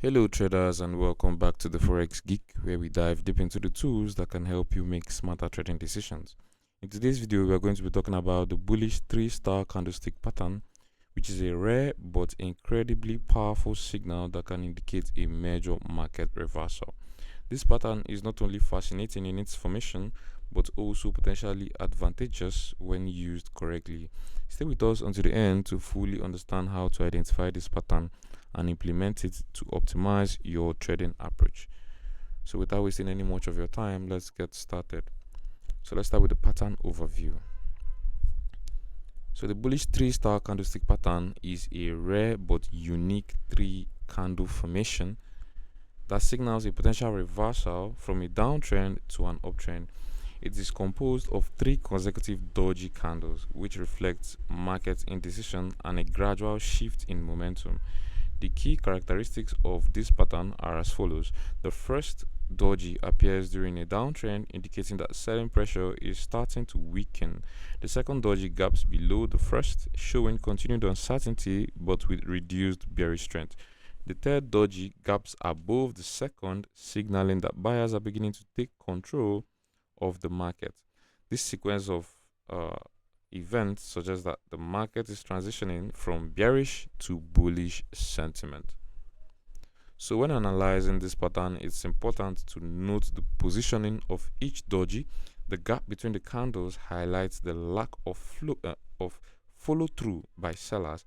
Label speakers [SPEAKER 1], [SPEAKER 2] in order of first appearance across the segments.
[SPEAKER 1] Hello, traders, and welcome back to the Forex Geek, where we dive deep into the tools that can help you make smarter trading decisions. In today's video, we are going to be talking about the bullish 3-star candlestick pattern, which is a rare but incredibly powerful signal that can indicate a major market reversal. This pattern is not only fascinating in its formation, but also potentially advantageous when used correctly. Stay with us until the end to fully understand how to identify this pattern and implement it to optimize your trading approach. So without wasting any much of your time, let's get started. So let's start with the pattern overview. So the bullish 3-star candlestick pattern is a rare but unique 3-candle formation that signals a potential reversal from a downtrend to an uptrend. It is composed of 3 consecutive dodgy candles, which reflects market indecision and a gradual shift in momentum. The key characteristics of this pattern are as follows. The first doji appears during a downtrend, indicating that selling pressure is starting to weaken. The second doji gaps below the first, showing continued uncertainty but with reduced bearish strength. The third doji gaps above the second, signaling that buyers are beginning to take control of the market. This sequence of events suggests that the market is transitioning from bearish to bullish sentiment. So when analyzing this pattern, it's important to note the positioning of each doji. The gap between the candles highlights the lack of follow through by sellers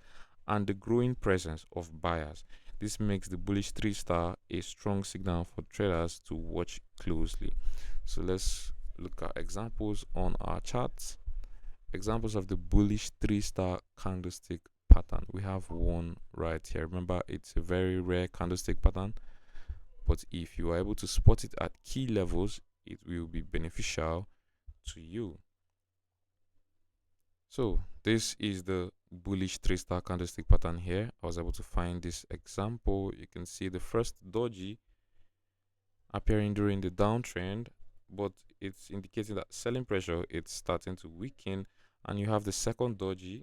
[SPEAKER 1] and the growing presence of buyers. This makes the bullish 3-star a strong signal for traders to watch closely. So let's look at examples on our charts. Examples of the bullish 3-star candlestick pattern. We have one right here. Remember, it's a very rare candlestick pattern, but if you are able to spot it at key levels, it will be beneficial to you. So this is the bullish 3-star candlestick pattern here. I was able to find this example. You can see the first doji appearing during the downtrend, but it's indicating that selling pressure it's starting to weaken, and you have the second doji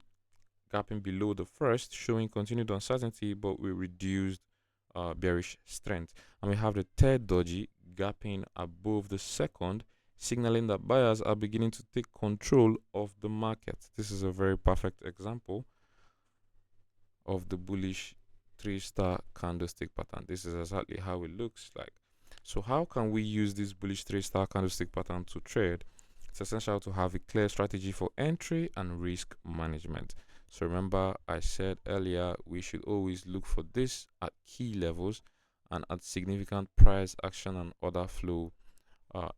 [SPEAKER 1] gapping below the first, showing continued uncertainty but with reduced bearish strength. And we have the third doji gapping above the second, signaling that buyers are beginning to take control of the market. This is a very perfect example of the bullish 3-star candlestick pattern. This is exactly how it looks like. So how can we use this bullish 3-star candlestick pattern to trade? It's essential to have a clear strategy for entry and risk management. So remember, I said earlier, we should always look for this at key levels and at significant price action and order flow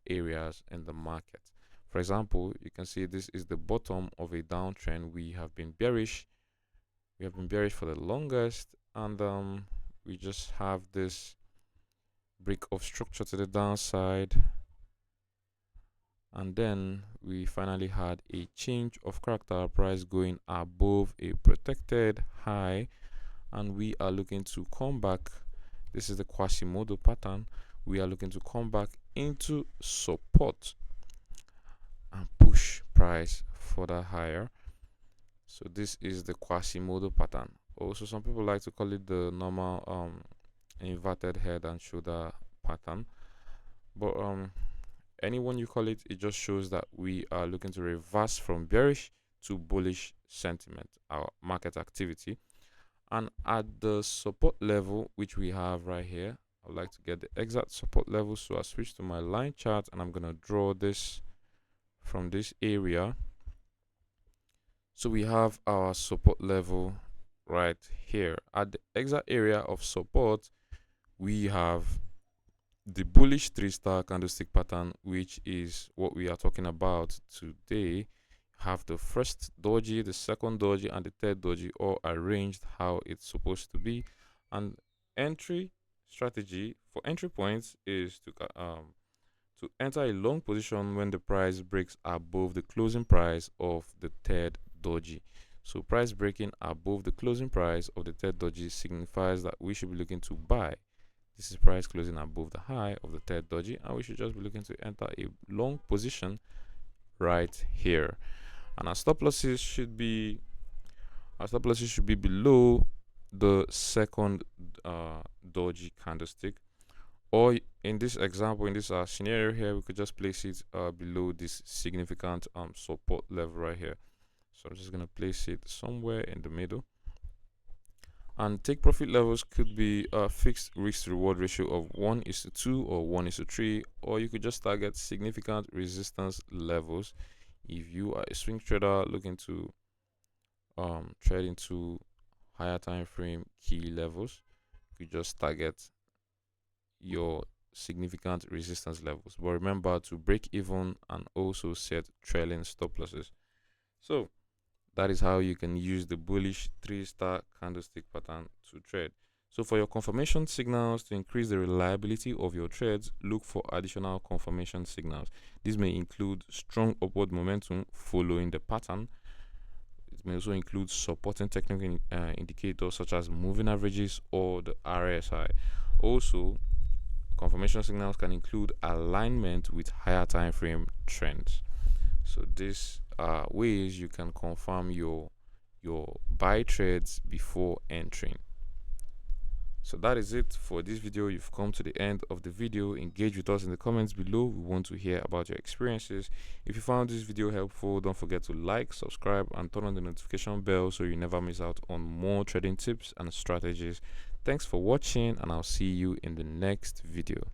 [SPEAKER 1] areas in the market. For example, you can see this is the bottom of a downtrend. We have been bearish. We have been bearish for the longest, and we just have this break of structure to the downside, and then we finally had a change of character, price going above a protected high, and we are looking to come back. This is the Quasimodo pattern. We are looking to come back into support and push price further higher. So this is the Quasimodo pattern. Also, some people like to call it the normal inverted head and shoulder pattern, but anyone you call it, it just shows that we are looking to reverse from bearish to bullish sentiment, our market activity. And at the support level, which we have right here, I would like to get the exact support level. So I switch to my line chart and I'm going to draw this from this area. So we have our support level right here. At the exact area of support, we have the bullish 3-star candlestick pattern, which is what we are talking about today. Have the first doji, the second doji, and the third doji all arranged how it's supposed to be. And entry strategy for entry points is to enter a long position when the price breaks above the closing price of the third doji. So price breaking above the closing price of the third doji signifies that we should be looking to buy. This is price closing above the high of the third doji, and we should just be looking to enter a long position right here. And our stop losses should be below the second doji candlestick, or in this example, in this scenario here, we could just place it below this significant support level right here. So I'm just gonna place it somewhere in the middle. And take profit levels could be a fixed risk reward ratio of 1:2 or 1:3, or you could just target significant resistance levels. If you are a swing trader looking to trade into higher time frame key levels, you just target your significant resistance levels. But remember to break even and also set trailing stop losses. So that is how you can use the bullish 3-star candlestick pattern to trade. So for your confirmation signals, to increase the reliability of your trades, look for additional confirmation signals. These may include strong upward momentum following the pattern. It may also include supporting technical indicators such as moving averages or the RSI. Also, confirmation signals can include alignment with higher time frame trends. So these are ways you can confirm your buy trades before entering. So that is it for this video. You've come to the end of the video. Engage with us in the comments below. We want to hear about your experiences. If you found this video helpful, don't forget to like, subscribe, and turn on the notification bell so you never miss out on more trading tips and strategies. Thanks for watching, and I'll see you in the next video.